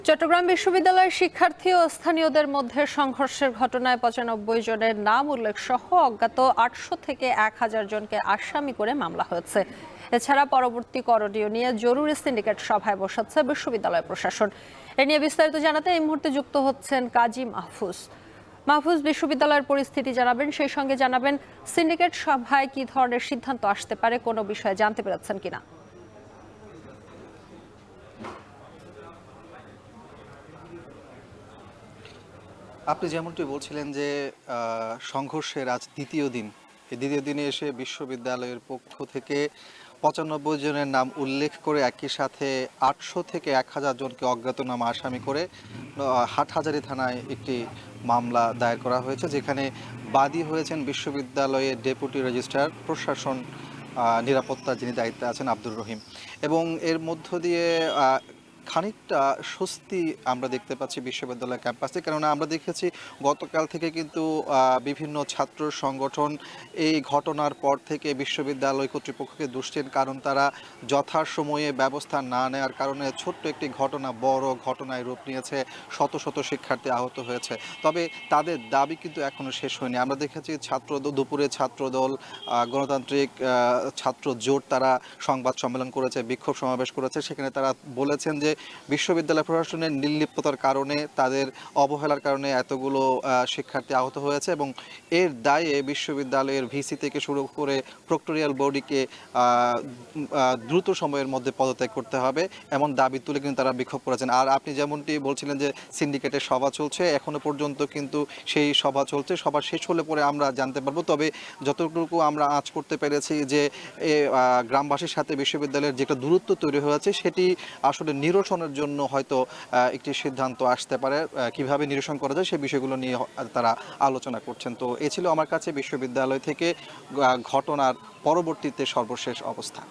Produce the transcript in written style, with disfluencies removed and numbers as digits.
চট্টগ্রাম বিশ্ববিদ্যালয়ের শিক্ষার্থী ও স্থানীয়দের মধ্যে সংঘর্ষের ঘটনায় ৯৫ জনের নাম উল্লেখ সহ অজ্ঞাত ৮০০ থেকে ১,০০০ জনকে আসামি করে মামলা হয়েছে। এছাড়া পরবর্তী করণীয় নিয়ে জরুরি সিন্ডিকেট সভায় বসাচ্ছে বিশ্ববিদ্যালয় প্রশাসন। এ নিয়ে বিস্তারিত জানাতে এই মুহূর্তে যুক্ত হচ্ছেন কাজী মাহফুজ। মাহফুজ, বিশ্ববিদ্যালয়ের পরিস্থিতি জানাবেন, সেই সঙ্গে জানাবেন সিন্ডিকেট সভায় কি ধরনের সিদ্ধান্ত আসতে পারে, কোনো বিষয়ে জানতে পেরেছেন কিনা? আপনি যেমনটি বলছিলেন যে সংঘর্ষের আজ দ্বিতীয় দিন। এই দ্বিতীয় দিনে এসে বিশ্ববিদ্যালয়ের পক্ষ থেকে ৯৫ জনের নাম উল্লেখ করে একই সাথে ৮০০ থেকে ১,০০০ জনকে অজ্ঞাতনামা আসামি করে হাটহাজারী থানায় একটি মামলা দায়ের করা হয়েছে, যেখানে বাদী হয়েছেন বিশ্ববিদ্যালয়ের ডেপুটি রেজিস্ট্রার প্রশাসন নিরাপত্তা, যিনি দায়িত্বে আছেন আব্দুর রহিম। এবং এর মধ্য দিয়ে খানিকটা স্বস্তি আমরা দেখতে পাচ্ছি বিশ্ববিদ্যালয় ক্যাম্পাসে, কেননা আমরা দেখেছি গতকাল থেকে কিন্তু বিভিন্ন ছাত্র সংগঠন এই ঘটনার পর থেকে বিশ্ববিদ্যালয় কর্তৃপক্ষকে দুষছেন, কারণ তারা যথাসময়ে ব্যবস্থা না নেওয়ার কারণে ছোট্ট একটি ঘটনা বড় ঘটনায় রূপ নিয়েছে, শত শত শিক্ষার্থী আহত হয়েছে। তবে তাদের দাবি কিন্তু এখনো শেষ হয়নি। আমরা দেখেছি দুপুরে ছাত্রদল, গণতান্ত্রিক ছাত্র জোট তারা সংবাদ সম্মেলন করেছে, বিক্ষোভ সমাবেশ করেছে। সেখানে তারা বলেছেন যে বিশ্ববিদ্যালয় প্রশাসনের নির্লিপ্ততার কারণে, তাদের অবহেলার কারণে এতগুলো শিক্ষার্থী আহত হয়েছে, এবং এর দায়ে বিশ্ববিদ্যালয়ের ভিসি থেকে শুরু করে প্রক্টোরিয়াল বডিকে দ্রুত সময়ের মধ্যে পদত্যাগ করতে হবে, এমন দাবি তুলে কিন্তু তারা বিক্ষোভ করেছেন। আর আপনি যেমনটি বলছিলেন যে সিন্ডিকেটের সভা চলছে, এখনো পর্যন্ত কিন্তু সেই সভা চলছে। সভা শেষ হলে পরে আমরা জানতে পারবো। তবে যতটুকু আমরা আঁচ করতে পেরেছি যে গ্রামবাসীর সাথে বিশ্ববিদ্যালয়ের যে একটা দূরত্ব তৈরি হয়েছে, সেটি আসলে নিরসনের জন্য হয়তো একটি সিদ্ধান্ত আসতে পারে। কিভাবে নিরসন করা যায় সেই বিষয়গুলো নিয়ে তারা আলোচনা করছেন। তো এ ছিল আমার কাছে বিশ্ববিদ্যালয় থেকে ঘটনার পরবর্তীতে সর্বশেষ অবস্থা।